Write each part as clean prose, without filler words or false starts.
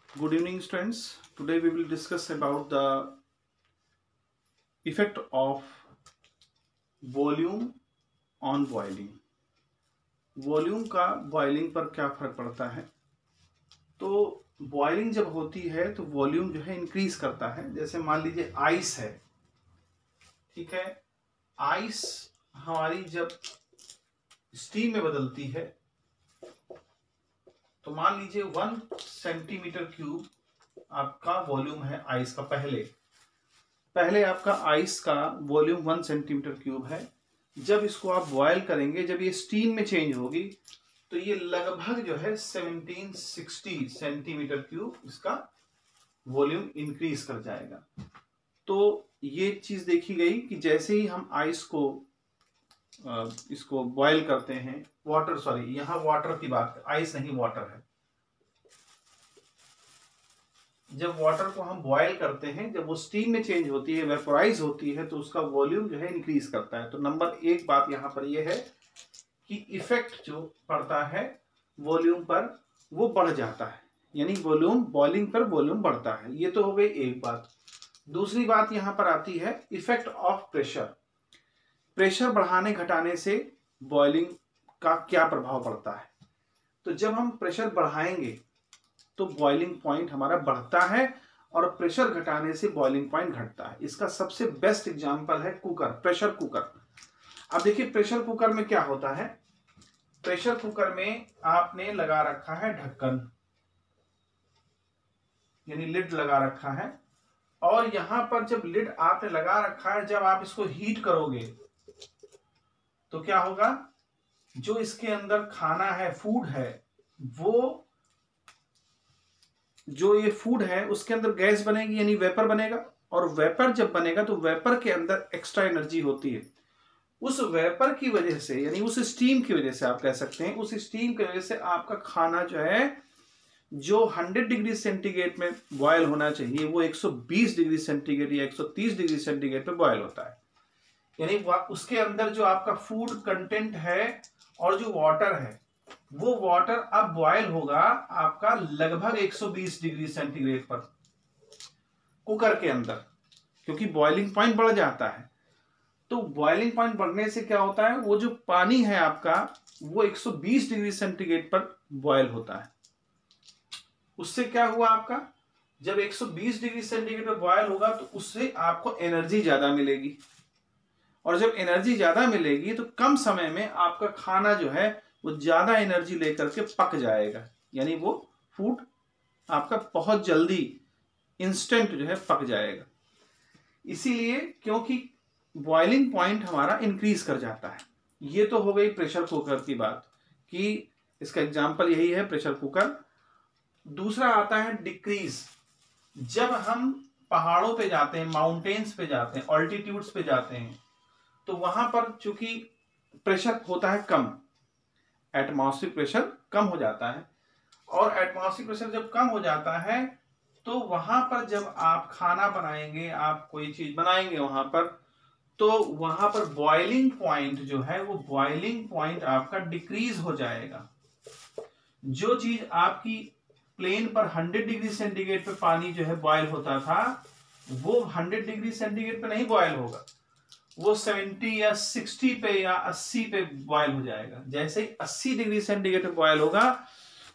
Good evening, students. Today we will discuss about the effect of volume on boiling. Volume का boiling पर क्या फर्क पड़ता है? तो बॉइलिंग जब होती है तो वॉल्यूम जो है इंक्रीज करता है। जैसे मान लीजिए आइस है, ठीक है। आइस हमारी जब स्टीम में बदलती है तो मान लीजिए 1 सेंटीमीटर क्यूब आपका वॉल्यूम है आइस का। पहले आपका आइस का वॉल्यूम 1 सेंटीमीटर क्यूब है। जब इसको आप बॉयल करेंगे, जब ये स्टीम में चेंज होगी तो ये लगभग जो है 1760 सेंटीमीटर क्यूब इसका वॉल्यूम इंक्रीज कर जाएगा। तो ये चीज देखी गई कि जैसे ही हम आइस को इसको बॉयल करते हैं, यहाँ वाटर की बात, आइस नहीं वाटर है। जब वाटर को हम बॉयल करते हैं, जब वो स्टीम में चेंज होती है, वेपोराइज होती है, तो उसका वॉल्यूम जो है इंक्रीज करता है। तो नंबर एक बात यहाँ पर ये है कि इफेक्ट जो पड़ता है वॉल्यूम पर वो बढ़ जाता है, यानी वॉल्यूम बॉइलिंग पर वॉल्यूम बढ़ता है। ये तो हो गई एक बात। दूसरी बात यहाँ पर आती है इफेक्ट ऑफ प्रेशर। प्रेशर बढ़ाने घटाने से बॉइलिंग का क्या प्रभाव पड़ता है? तो जब हम प्रेशर बढ़ाएंगे तो बॉइलिंग पॉइंट हमारा बढ़ता है और प्रेशर घटाने से बॉइलिंग पॉइंट घटता है। इसका सबसे बेस्ट एग्जांपल है कुकर, प्रेशर कुकर। अब देखिए प्रेशर कुकर में क्या होता है। प्रेशर कुकर में आपने लगा रखा है ढक्कन, यानी लिड लगा रखा है, और यहां पर जब लिड आपने लगा रखा है, जब आप इसको हीट करोगे तो क्या होगा, जो इसके अंदर खाना है, फूड है, वो जो ये फूड है उसके अंदर गैस बनेगी, यानी वेपर बनेगा। और वेपर जब बनेगा तो वेपर के अंदर एक्स्ट्रा एनर्जी होती है। उस वेपर की वजह से, यानी उस स्टीम की वजह से, आप कह सकते हैं उस स्टीम की वजह से आपका खाना जो है, जो 100 डिग्री सेंटीग्रेड में बॉयल होना चाहिए, वो 120 डिग्री सेंटीग्रेड या 130 डिग्री सेंटीग्रेड पे बॉयल होता है। यानी उसके अंदर जो आपका फूड कंटेंट है और जो वाटर है, वो वाटर अब बॉयल होगा आपका लगभग 120 डिग्री सेंटीग्रेड पर कुकर के अंदर, क्योंकि बॉइलिंग पॉइंट बढ़ जाता है। तो बॉइलिंग पॉइंट बढ़ने से क्या होता है, वो जो पानी है आपका वो 120 डिग्री सेंटीग्रेड पर बॉयल होता है। उससे क्या हुआ आपका, जब 120 डिग्री सेंटीग्रेड पर बॉयल होगा तो उससे आपको एनर्जी ज्यादा मिलेगी, और जब एनर्जी ज्यादा मिलेगी तो कम समय में आपका खाना जो है वो ज्यादा एनर्जी लेकर के पक जाएगा, यानी वो फूड आपका बहुत जल्दी इंस्टेंट जो है पक जाएगा। इसीलिए क्योंकि बॉइलिंग पॉइंट हमारा इंक्रीज कर जाता है। ये तो हो गई प्रेशर कुकर की बात, कि इसका एग्जांपल यही है प्रेशर कुकर। दूसरा आता है डिक्रीज। जब हम पहाड़ों पे जाते हैं, माउंटेन्स पे जाते हैं, ऑल्टीट्यूड्स पे जाते हैं, तो वहां पर चूंकि प्रेशर होता है कम, एटमॉस्फेरिक प्रेशर कम हो जाता है, और एटमॉस्फेरिक प्रेशर जब कम हो जाता है तो वहां पर जब आप खाना बनाएंगे, आप कोई चीज बनाएंगे वहां पर, तो वहां पर बॉइलिंग पॉइंट जो है, वो बॉइलिंग पॉइंट आपका डिक्रीज हो जाएगा। जो चीज आपकी प्लेन पर 100 डिग्री सेंटीग्रेड पे पानी जो है बॉयल होता था, वो 100 डिग्री सेंटीग्रेड पे नहीं बॉयल होगा, वो 70 या 60 पे या 80 पे बॉयल हो जाएगा। जैसे ही 80 डिग्री सेंटीग्रेड पे बॉयल होगा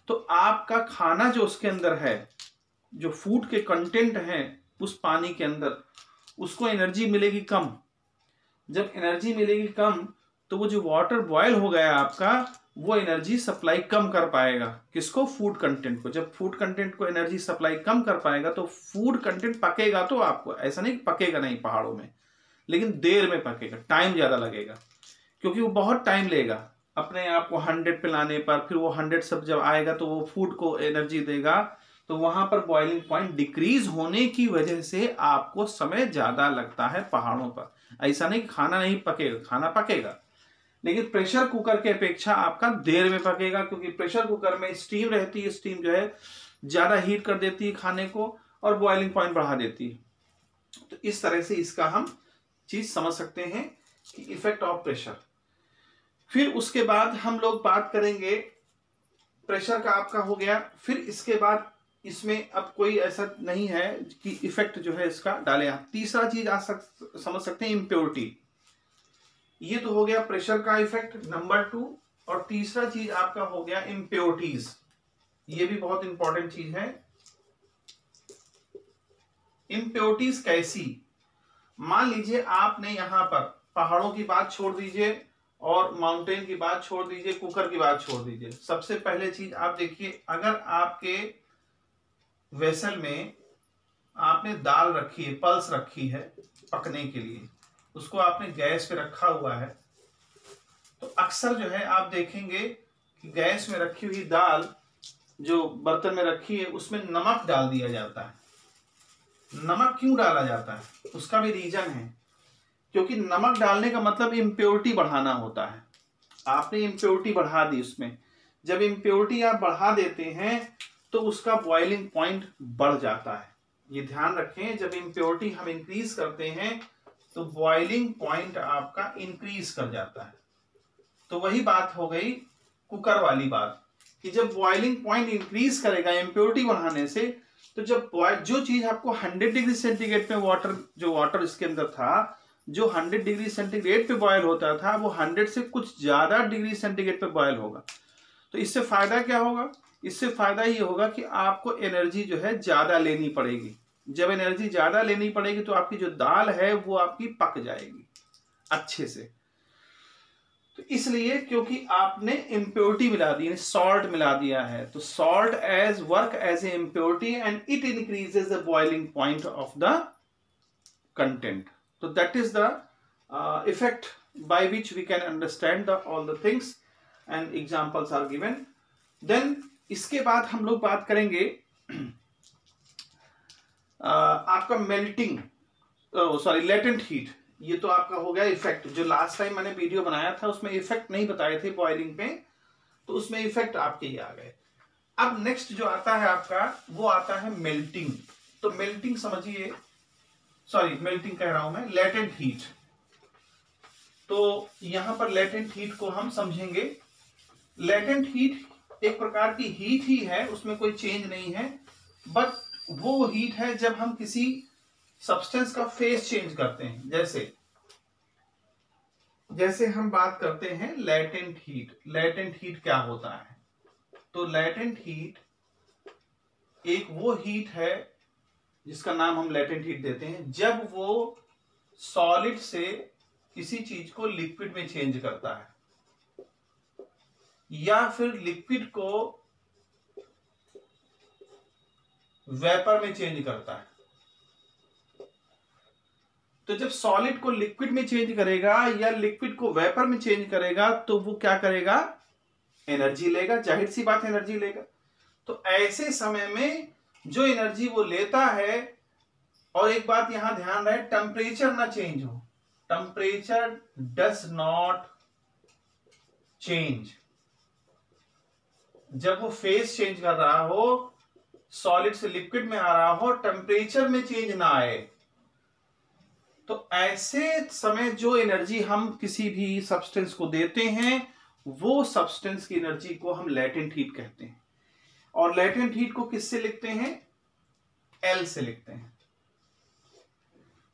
तो आपका खाना जो उसके अंदर है, जो फूड के कंटेंट हैं उस पानी के अंदर, उसको एनर्जी मिलेगी कम। जब एनर्जी मिलेगी कम तो वो जो वाटर बॉयल हो गया आपका, वो एनर्जी सप्लाई कम कर पाएगा। किसको? फूड कंटेंट को। जब फूड कंटेंट को एनर्जी सप्लाई कम कर पाएगा तो फूड कंटेंट पकेगा। तो आपको ऐसा नहीं पकेगा नहीं पहाड़ों में, लेकिन देर में पकेगा, टाइम ज्यादा लगेगा, क्योंकि वो बहुत टाइम लेगा अपने आप को 100 पे लाने पर। फिर वो 100 सब जब आएगा तो वो फूड को एनर्जी देगा, तो वहां पर बॉइलिंग पॉइंट डिक्रीज होने की वजह से आपको समय ज्यादा लगता है पहाड़ों पर। ऐसा नहीं कि खाना नहीं पकेगा, खाना पकेगा, लेकिन प्रेशर कुकर के अपेक्षा आपका देर में पकेगा, क्योंकि प्रेशर कुकर में स्टीम रहती है, स्टीम जो है ज्यादा हीट कर देती है खाने को और बॉइलिंग पॉइंट बढ़ा देती है। तो इस तरह से इसका हम चीज समझ सकते हैं कि इफेक्ट ऑफ प्रेशर। फिर उसके बाद हम लोग बात करेंगे, प्रेशर का आपका हो गया। फिर इसके बाद इसमें अब कोई ऐसा नहीं है कि इफेक्ट जो है इसका डालें आप। तीसरा चीज समझ सकते हैं इम्प्योरिटी। ये तो हो गया प्रेशर का इफेक्ट नंबर 2। और तीसरा चीज आपका हो गया इम्प्योरिटीज। ये भी बहुत इंपॉर्टेंट चीज है। इम्प्योरिटीज कैसी? मान लीजिए आपने यहां पर पहाड़ों की बात छोड़ दीजिए और माउंटेन की बात छोड़ दीजिए, कुकर की बात छोड़ दीजिए। सबसे पहले चीज आप देखिए, अगर आपके वेसल में आपने दाल रखी है, पल्स रखी है पकने के लिए, उसको आपने गैस पे रखा हुआ है, तो अक्सर जो है आप देखेंगे कि गैस में रखी हुई दाल जो बर्तन में रखी है उसमें नमक डाल दिया जाता है। नमक क्यों डाला जाता है? उसका भी रीजन है, क्योंकि नमक डालने का मतलब इम्प्योरिटी बढ़ाना होता है। आपने इम्प्योरिटी बढ़ा दी उसमें। जब इम्प्योरिटी आप बढ़ा देते हैं तो उसका बॉइलिंग पॉइंट बढ़ जाता है। ये ध्यान रखें, जब इम्प्योरिटी हम इंक्रीज करते हैं तो बॉइलिंग पॉइंट आपका इंक्रीज कर जाता है। तो वही बात हो गई कुकर वाली बात कि जब बॉइलिंग पॉइंट इंक्रीज करेगा इम्प्योरिटी बढ़ाने से, तो जब जो चीज आपको 100 डिग्री सेंटीग्रेड पे वाटर इसके अंदर था, जो 100 डिग्री सेंटीग्रेड पे बॉयल होता था, वो 100 से कुछ ज्यादा डिग्री सेंटीग्रेड पे बॉयल होगा। तो इससे फायदा क्या होगा? इससे फायदा ये होगा कि आपको एनर्जी जो है ज्यादा लेनी पड़ेगी। जब एनर्जी ज्यादा लेनी पड़ेगी तो आपकी जो दाल है वो आपकी पक जाएगी अच्छे से। तो इसलिए क्योंकि आपने इम्प्योरिटी मिला दी, सॉल्ट मिला दिया है, तो salt as work as a impurity and it increases the boiling point of the content. तो that is the effect by which we can understand all the things and examples are given. Then इसके बाद हम लोग बात करेंगे आपका melting, sorry latent heat. ये तो आपका हो गया इफेक्ट। जो लास्ट टाइम मैंने वीडियो बनाया था उसमें इफेक्ट नहीं बताए थे बॉइलिंग पे, तो उसमें इफेक्ट आपके ही आ गए। अब नेक्स्ट जो आता है आपका वो आता है मेल्टिंग। तो मेल्टिंग समझिए, सॉरी मेल्टिंग कह रहा हूं मैं, लेटेंट हीट। तो यहां पर लेटेंट हीट को हम समझेंगे। लेटेंट हीट एक प्रकार की हीट ही है, उसमें कोई चेंज नहीं है, बट वो हीट है जब हम किसी सब्सटेंस का फेस चेंज करते हैं। जैसे हम बात करते हैं लेटेंट हीट। लेटेंट हीट क्या होता है? तो लेटेंट हीट एक वो हीट है जिसका नाम हम लेटेंट हीट देते हैं जब वो सॉलिड से किसी चीज को लिक्विड में चेंज करता है या फिर लिक्विड को वेपर में चेंज करता है। तो जब सॉलिड को लिक्विड में चेंज करेगा या लिक्विड को वेपर में चेंज करेगा तो वो क्या करेगा? एनर्जी लेगा, जाहिर सी बात एनर्जी लेगा। तो ऐसे समय में जो एनर्जी वो लेता है, और एक बात यहां ध्यान रहे, टेम्परेचर ना चेंज हो। Temperature does not change. जब वो फेस चेंज कर रहा हो, सॉलिड से लिक्विड में आ रहा हो, टेम्परेचर में चेंज ना आए, तो ऐसे समय जो एनर्जी हम किसी भी सब्सटेंस को देते हैं वो सब्सटेंस की एनर्जी को हम लेटेंट हीट कहते हैं। और लेटेंट हीट को किससे लिखते हैं? एल से लिखते हैं।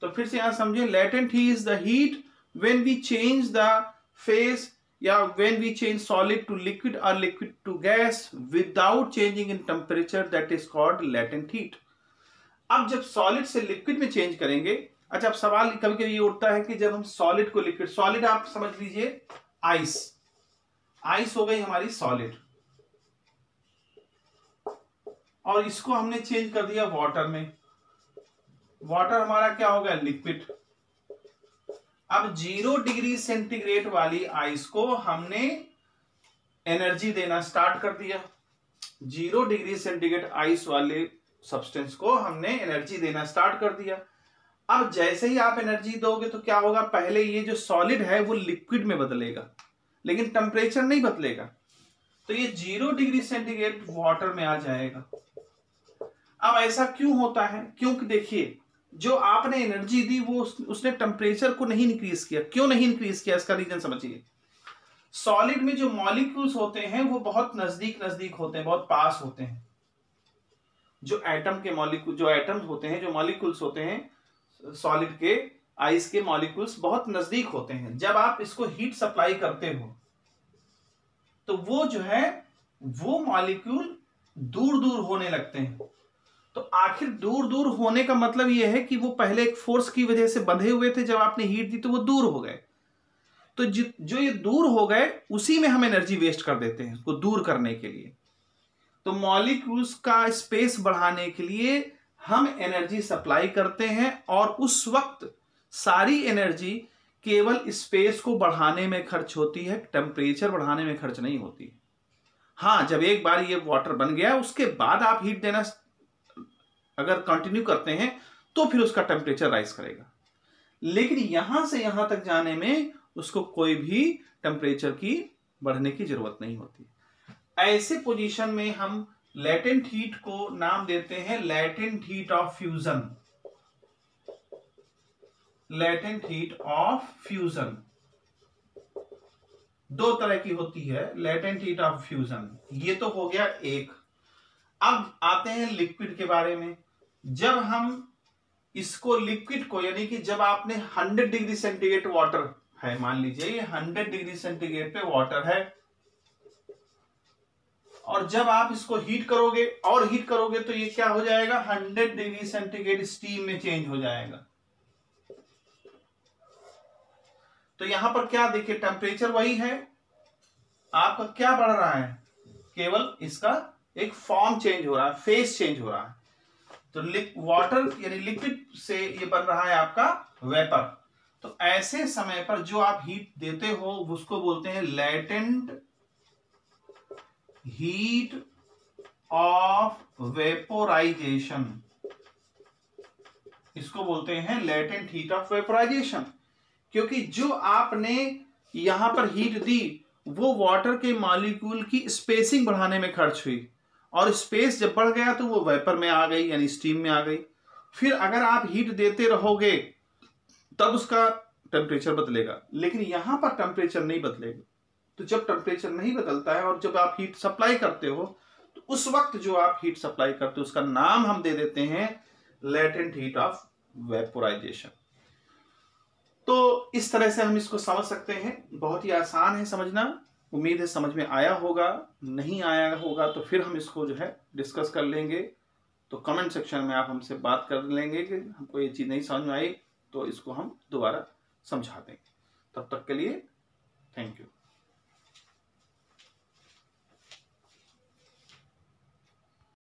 तो फिर से यहां समझे, latent heat is the heat when we change the phase या when we change solid to liquid और liquid to gas without changing in temperature, that is called latent heat. अब जब सॉलिड से लिक्विड में चेंज करेंगे, अच्छा अब सवाल कभी कभी ये उठता है कि जब हम सॉलिड को लिक्विड, सॉलिड आप समझ लीजिए आइस, आइस हो गई हमारी सॉलिड, और इसको हमने चेंज कर दिया वाटर में, वाटर हमारा क्या हो गया? लिक्विड। अब 0 डिग्री सेंटीग्रेड वाली आइस को हमने एनर्जी देना स्टार्ट कर दिया। 0 डिग्री सेंटीग्रेड आइस वाले सब्सटेंस को हमने एनर्जी देना स्टार्ट कर दिया। अब जैसे ही आप एनर्जी दोगे तो क्या होगा? पहले ये जो सॉलिड है वो लिक्विड में बदलेगा, लेकिन टेम्परेचर नहीं बदलेगा। तो ये 0 डिग्री सेंटीग्रेड वाटर में आ जाएगा। अब ऐसा क्यों होता है? क्योंकि देखिए, जो आपने एनर्जी दी वो उसने टेम्परेचर को नहीं इंक्रीज किया। क्यों नहीं इंक्रीज किया? इसका रीजन समझिए। सॉलिड में जो मॉलिक्यूल्स होते हैं वो बहुत नजदीक नजदीक होते हैं, बहुत पास होते हैं। जो एटम के मॉलिक्यूल, जो एटम्स होते हैं, जो मॉलिक्यूल्स होते हैं सॉलिड के, आइस के मॉलिक्यूल्स बहुत नजदीक होते हैं। जब आप इसको हीट सप्लाई करते हो तो वो जो है वो मॉलिक्यूल दूर दूर होने लगते हैं। तो आखिर दूर दूर होने का मतलब यह है कि वो पहले एक फोर्स की वजह से बंधे हुए थे, जब आपने हीट दी तो वो दूर हो गए। तो जो ये दूर हो गए उसी में हम एनर्जी वेस्ट कर देते हैं उसको दूर करने के लिए। तो मॉलिक्यूल्स का स्पेस बढ़ाने के लिए हम एनर्जी सप्लाई करते हैं, और उस वक्त सारी एनर्जी केवल स्पेस को बढ़ाने में खर्च होती है, टेम्परेचर बढ़ाने में खर्च नहीं होती। हाँ, जब एक बार ये वाटर बन गया उसके बाद आप हीट देना अगर कंटिन्यू करते हैं तो फिर उसका टेम्परेचर राइज करेगा, लेकिन यहां से यहां तक जाने में उसको कोई भी टेम्परेचर की बढ़ने की जरूरत नहीं होती। ऐसे पोजीशन में हम लेटेंट हीट को नाम देते हैं latent heat of fusion. Latent heat of fusion दो तरह की होती है, लेटेंट हीट ऑफ फ्यूजन। ये तो हो गया एक। अब आते हैं लिक्विड के बारे में। जब हम इसको लिक्विड को, यानी कि जब आपने 100 डिग्री सेंटीग्रेड वाटर है, मान लीजिए ये 100 डिग्री सेंटीग्रेड पे वाटर है, और जब आप इसको हीट करोगे और हीट करोगे तो ये क्या हो जाएगा, 100 डिग्री सेंटीग्रेड स्टीम में चेंज हो जाएगा। तो यहां पर क्या देखिए, टेम्परेचर वही है, आपका क्या बढ़ रहा है, केवल इसका एक फॉर्म चेंज हो रहा है, फेस चेंज हो रहा है। तो वाटर यानी लिक्विड से ये बन रहा है आपका वेपर। तो ऐसे समय पर जो आप हीट देते हो उसको बोलते हैं लेटेंट हीट ऑफ वेपोराइजेशन। इसको बोलते हैं लेटेंट हीट ऑफ वेपोराइजेशन, क्योंकि जो आपने यहां पर हीट दी वो वाटर के मॉलिक्यूल की स्पेसिंग बढ़ाने में खर्च हुई, और स्पेस जब बढ़ गया तो वो वेपर में आ गई, यानी स्टीम में आ गई। फिर अगर आप हीट देते रहोगे तब उसका टेम्परेचर बदलेगा, लेकिन यहां पर टेम्परेचर नहीं बदलेगा। तो जब टेम्परेचर नहीं बदलता है और जब आप हीट सप्लाई करते हो तो उस वक्त जो आप हीट सप्लाई करते हो उसका नाम हम दे देते हैं लेटेंट हीट ऑफ वेपोराइजेशन। तो इस तरह से हम इसको समझ सकते हैं, बहुत ही आसान है समझना। उम्मीद है समझ में आया होगा, नहीं आया होगा तो फिर हम इसको जो है डिस्कस कर लेंगे। तो कमेंट सेक्शन में आप हमसे बात कर लेंगे कि हमको ये चीज़ नहीं समझ में आई, तो इसको हम दोबारा समझा देंगे। तब तक के लिए थैंक यू।